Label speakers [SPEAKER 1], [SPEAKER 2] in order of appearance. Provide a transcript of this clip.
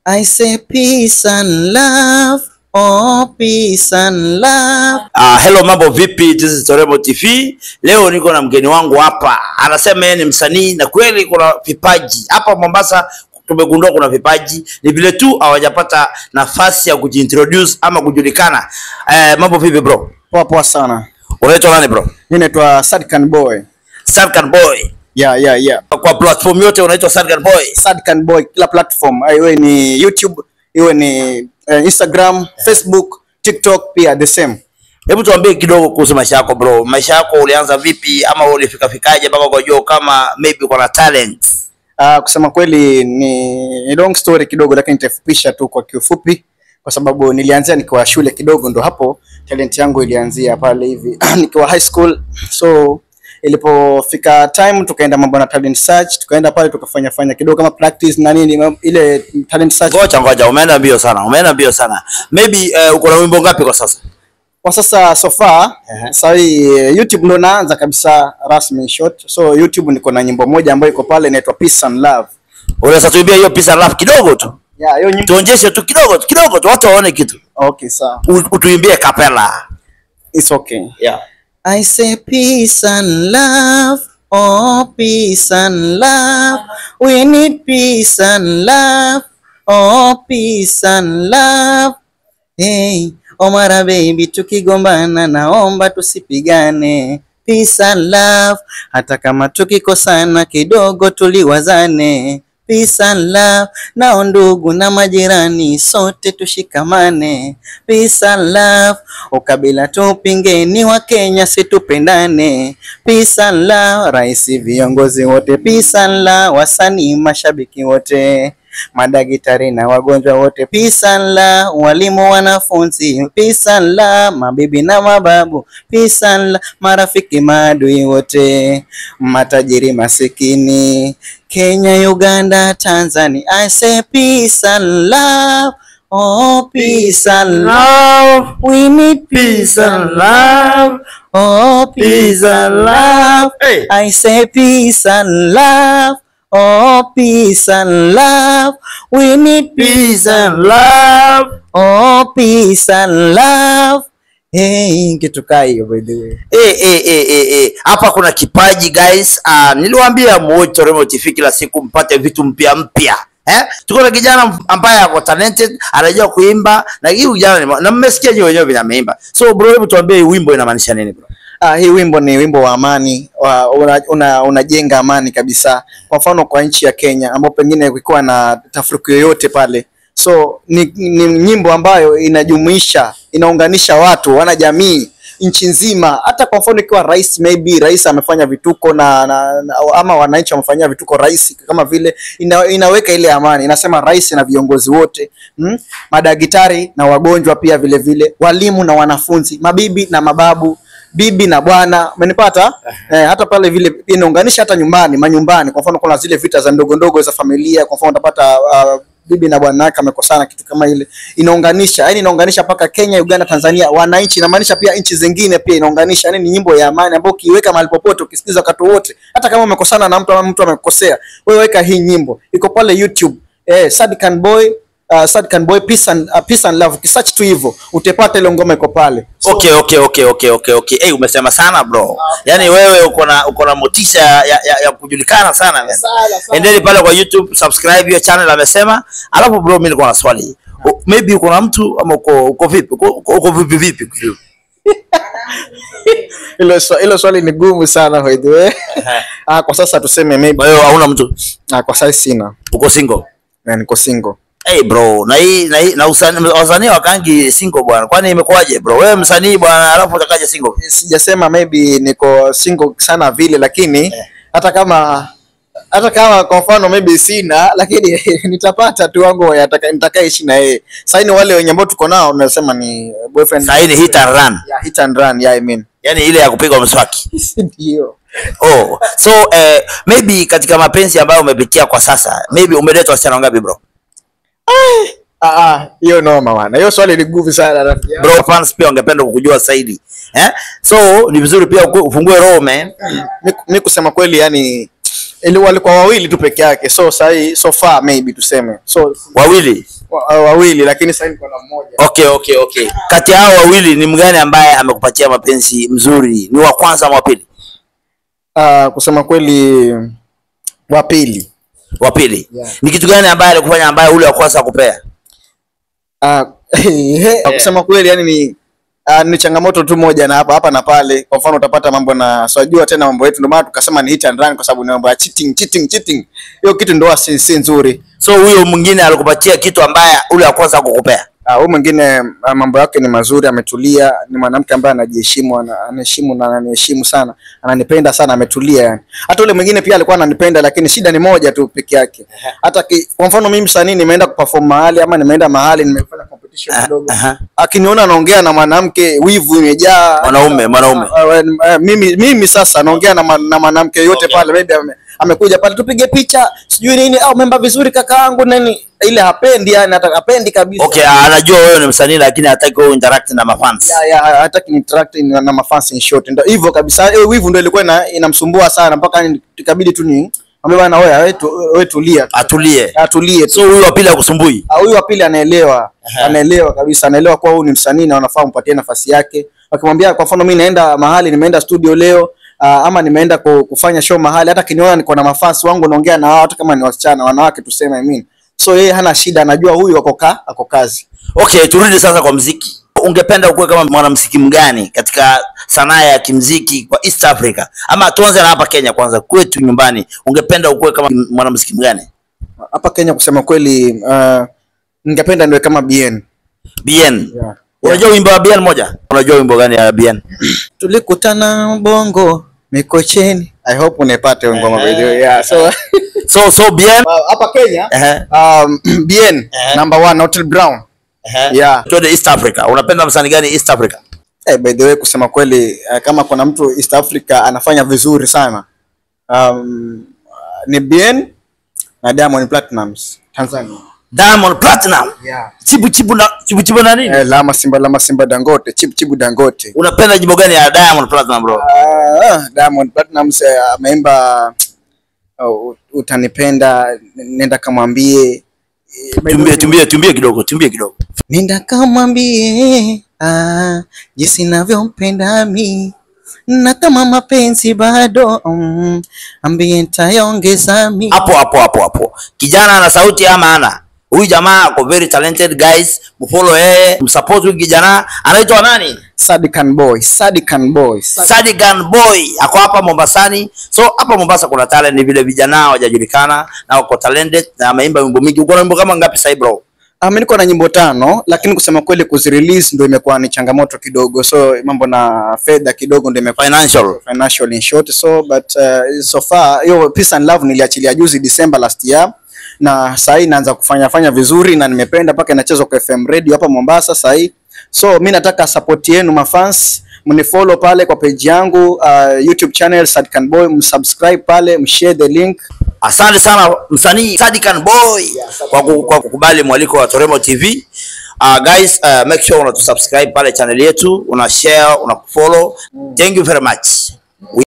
[SPEAKER 1] I say peace and love. Oh, peace and love.
[SPEAKER 2] Hello, mambo vipi? This is Toremo TV. Leo niko na mgeni wangu hapa. Anasema yeye ni msanii na kweli kuna vipaji. Hapa Mombasa tumegundua kuna vipaji. Ni vile tu hawajapata nafasi ya kujiintroduce ama kujulikana. Mambo vipi bro?
[SPEAKER 1] Poa poa sana.
[SPEAKER 2] Unaitwa nani bro?
[SPEAKER 1] Mimi naitwa Sadkan Boy.
[SPEAKER 2] Sadkan Boy.
[SPEAKER 1] Yeah.
[SPEAKER 2] Kwa platform yote unaitwa Sadkan Boy.
[SPEAKER 1] Sadkan Boy kila platform. Iwe ni YouTube, iwe ni Instagram, Facebook, TikTok pia the same.
[SPEAKER 2] Hebu tuambie kidogo kuhusu maisha yako bro. Maisha yako ulianza vipi ama ulifikaje mpaka ukajua kama maybe uko na talent?
[SPEAKER 1] Kusema kweli ni long story kidogo, lakini nitafupisha tu kwa kiufupi kwa sababu nilianzia nikiwa shule kidogo, ndo hapo talent yangu ilianzia pale hivi nikiwa high school. So ilipofika time tukaenda mambo na talent search, tukaenda pale tukafanya kidogo kama practice na nini ile talent search.
[SPEAKER 2] Ngoja umeenda mbio sana. Maybe uko na wimbo ngapi kwa sasa?
[SPEAKER 1] Kwa sasa so far sahi YouTube ndo naanza kabisa rasmi short. So YouTube niko na nyimbo moja ambayo iko pale inaitwa Peace and Love.
[SPEAKER 2] Unaweza tuimbia hiyo Peace and Love kidogo tu?
[SPEAKER 1] Yeah, hiyo nyimbo
[SPEAKER 2] tuonjeshe tu kidogo tu watu waone kitu.
[SPEAKER 1] Okay, sawa.
[SPEAKER 2] Utuimbie capella.
[SPEAKER 1] It's okay.
[SPEAKER 2] Yeah.
[SPEAKER 1] I say peace and love. Oh, peace and love. We need peace and love. Oh, peace and love. Hey, Omara baby, tukigombana naomba tusipigane. Peace and love. Hata kama tukikosana kidogo tuliwazane. Peace and love. Na ndugu na majirani sote tushikamane. Peace and love. Ukabila tupingeni, wa Kenya situpendane. Peace and love. Raisi, viongozi wote. Peace and love. Wasanii, mashabiki wote, madagitari na wagonjwa wote. Peace and love. Walimu, wanafunzi. Peace and love. Mabibi na mababu. Peace and love. Marafiki, maadui wote, matajiri, masikini, Kenya, Uganda, Tanzania. I say peace and love. Oh, peace and love. We need peace and love. Oh, peace and love.
[SPEAKER 2] Hey.
[SPEAKER 1] I say peace and love. Oh, peace and love. We need peace and love. Oh, peace and love. Hey, kitu kai by the way.
[SPEAKER 2] Hapa kuna kipaji guys. Niliwaambia muoje Toremo TV kila siku mpate vitu mpya. Tuko na kijana ambaye ako talented, anajua kuimba na hiyo kijana na mmesikia nyewe wenyewe vinameimba. So bro, hebu tuambie hii wimbo inamaanisha nini bro?
[SPEAKER 1] Hii wimbo ni wimbo wa amani, unajenga amani kabisa. Kwa mfano kwa nchi ya Kenya ambapo pengine kulikuwa na tafruku yoyote pale. So ni nyimbo ambayo inajumuisha, inaunganisha watu, wana jamii nchi nzima. Hata kwa mfano ikiwa rais, maybe rais amefanya vituko ama wananchi wamefanyia vituko rais, kama vile inaweka ile amani. Inasema rais na viongozi wote, madagitari na wagonjwa pia vile, walimu na wanafunzi, mabibi na mababu, bibi na bwana, umenipata? Hata pale vile inaunganisha hata manyumbani. Kwa mfano kuna zile vita za ndogo za familia, kwa mfano utapata bibi na bwana wake amekosana, kitu kama ile inaunganisha. Yaani inaunganisha paka Kenya, Uganda, Tanzania, wananchi, inamaanisha pia nchi zingine pia inaunganisha. Yaani ni nyimbo ya amani ambayo ukiweka mahali popote, ukisikiza wakati wote, hata kama umekosana na mtu ama mtu amekukosea, wewe weka hii nyimbo. Iko pale YouTube. Sadkan Boy Peace and Love. Kisearch tu hivyo utapata ile ngoma iko pale.
[SPEAKER 2] So, okay. Umesema sana bro. Yaani wewe uko na motisha ya kujulikana sana man. Endeni pale kwa YouTube, subscribe hiyo channel amesema. Alafu bro, mimi niko na swali. Maybe uko na mtu ama uko vipi? Uko vipi?
[SPEAKER 1] Hilo swali ni gumu sana by the way. Kwa sasa tuseme maybe
[SPEAKER 2] wewe hauna mtu?
[SPEAKER 1] Kwa sasa sina.
[SPEAKER 2] Uko single?
[SPEAKER 1] Niko single.
[SPEAKER 2] Hey bro, na usanii wakangi single bwana. Kwani imekuaje bro? Wewe msanii bwana, alafu utakaje single?
[SPEAKER 1] Sijasema maybe niko single sana vile, lakini hata kama kwa mfano maybe sina, lakini nitapata tu wangu nitakaishi na yeye. Sasa ni wale wenye ambao tuko nao tunasema ni boyfriend.
[SPEAKER 2] Sasa ni hit and run.
[SPEAKER 1] Yeah, hit and run. Yeah, I mean.
[SPEAKER 2] Yaani ile ya kupiga mswaki.
[SPEAKER 1] Ndio.
[SPEAKER 2] So maybe katika mapenzi ambayo umepitia kwa sasa, maybe umeletwa wasichana ngapi bro?
[SPEAKER 1] Hiyo noma bwana. Hiyo swali ni nguvu sana rafiki.
[SPEAKER 2] Bro, fans pia wangependa kukujua zaidi. So ni vizuri pia ufungue roho man.
[SPEAKER 1] Mimi kusema kweli, yani Ili walikuwa wawili tu peke yake. So sahi so far maybe tuseme. So
[SPEAKER 2] Wawili.
[SPEAKER 1] Wawili lakini sasa niko na mmoja.
[SPEAKER 2] Okay. Kati hao wawili ni mgani ambaye amekupatia mapenzi mzuri? Ni wa kwanza ama wa pili?
[SPEAKER 1] Kusema kweli wa pili.
[SPEAKER 2] Wa pili.
[SPEAKER 1] Yeah.
[SPEAKER 2] Ni kitu gani ambaye alikufanya ambaye ule wa kwanza akupea?
[SPEAKER 1] Kusema kweli yani ni changamoto tu moja na hapa na pale. Kwa mfano utapata mambo na swajua tena mambo yetu, ndio maana tukasema ni hit and run kwa sababu ni mambo ya cheating. Hiyo kitu ndio si nzuri.
[SPEAKER 2] So huyo mwingine alikupatia kitu ambaye ule wa kwanza akukupea?
[SPEAKER 1] Huyo mwingine mambo yake ni mazuri, ametulia, ni mwanamke ambaye anajiheshimu, anaheshimu na ananiheshimu sana, ananipenda sana, ametulia yani. Hata ule mwingine pia alikuwa ananipenda lakini shida ni moja tu peke yake. Hata kwa mfano mimi msanii nimeenda kuperform mahali ama nimeenda mahali nimefanya competition kidogo. Akiniona naongea na mwanamke wivu imejaa.
[SPEAKER 2] Mwanaume.
[SPEAKER 1] Mimi sasa naongea na mwanamke yote pale, maybe amekuja pale tupige picha sijui nini au memba vizuri kakaangu nani, ile hapendi yani, hata hapendi kabisa.
[SPEAKER 2] Okay, anajua wewe ni msanii lakini hataki wewe interact na mafans.
[SPEAKER 1] Hataki interact na mafans in short. Ndio hivyo kabisa. Wivu ndio ilikuwa inamsumbua sana mpaka ikabidi tu ni ambaye bwana wewe tulia. Atulie.
[SPEAKER 2] So huyu wa pili akusumbui?
[SPEAKER 1] Huyu wa pili anaelewa. Anaelewa kabisa, anaelewa kwa huyu ni msanii na wanafaa mpatie nafasi yake. Wakimwambia kwa mfano mimi naenda mahali, nimeenda studio leo ama nimeenda kufanya show mahali, hata kiniona niko na mafans wangu naongea na wao, hata kama ni wasichana wanawake tuseme so yeye hana shida, anajua huyu ako kazi.
[SPEAKER 2] Okay, turudi sasa kwa muziki. Ungependa ukuwe kama mwanamuziki mgani katika sanaa ya kimuziki kwa East Africa? Ama tuanze na hapa Kenya kwanza, kwetu nyumbani. Ungependa ukuwe kama mwanamuziki mgani?
[SPEAKER 1] Hapa Kenya kusema kweli ningependa niwe kama Bien.
[SPEAKER 2] Yeah. Unajua wimbo wa Bien moja? Unajua wimbo gani ya Bien?
[SPEAKER 1] Tulikutana Bongo Mikocheni. I hope unepate wimbo wa video. Yeah.
[SPEAKER 2] So Bien
[SPEAKER 1] hapa Kenya Bien number 1 Hotel Brown. Yeah.
[SPEAKER 2] To the East Africa. Unapenda msanii gani East Africa?
[SPEAKER 1] By the way kusema kweli kama kuna mtu East Africa anafanya vizuri sana ni Bien na Diamond Platnumz Tanzania.
[SPEAKER 2] Diamond Platinum.
[SPEAKER 1] Yeah.
[SPEAKER 2] Chibu na nini?
[SPEAKER 1] Lama Simba Dangote, Chibu Dangote.
[SPEAKER 2] Unapenda jimbo gani ya Diamond Platinum bro?
[SPEAKER 1] Diamond Platnumz ameimba utanipenda, nenda kamwambie.
[SPEAKER 2] Tumbie kidogo.
[SPEAKER 1] Nenda kamwambie jinsi ninavyompenda mimi, na kama mapenzi bado ambie nitaongeza mimi.
[SPEAKER 2] Hapo. Kijana ana sauti ama ana? Huyu jamaa ako very talented guys. Mfollow yeye, msupport huyu kijana. Anaitwa nani?
[SPEAKER 1] Sadikan Boy. Ako hapa Mombasani. So hapa Mombasa kuna talent, ni vile vijana hawajajulikana na wako talented na ameimba wimbo mingi. Uko na wimbo kama ngapi sasa bro? Mimi niko na nyimbo 5 lakini kusema kweli kuzirelease ndio imekuwa ni changamoto kidogo. So mambo na fedha kidogo ndio imekuwa financial in short. So but so far hiyo Peace and Love niliachilia juzi December last year, na sasa naanza kufanya vizuri na nimependa mpaka inachezwa kwa FM radio hapa Mombasa sasa. So mimi nataka support yenu mafans, mnifollow pale kwa page yangu YouTube channel Sadikan Boy, msubscribe pale, mshare the link.
[SPEAKER 2] Asante sana msanii Sadikan Boy kwa kukubali mwaliko wa Toremo TV. Guys, make sure una subscribe pale channel yetu, una share, una follow. Thank you very much.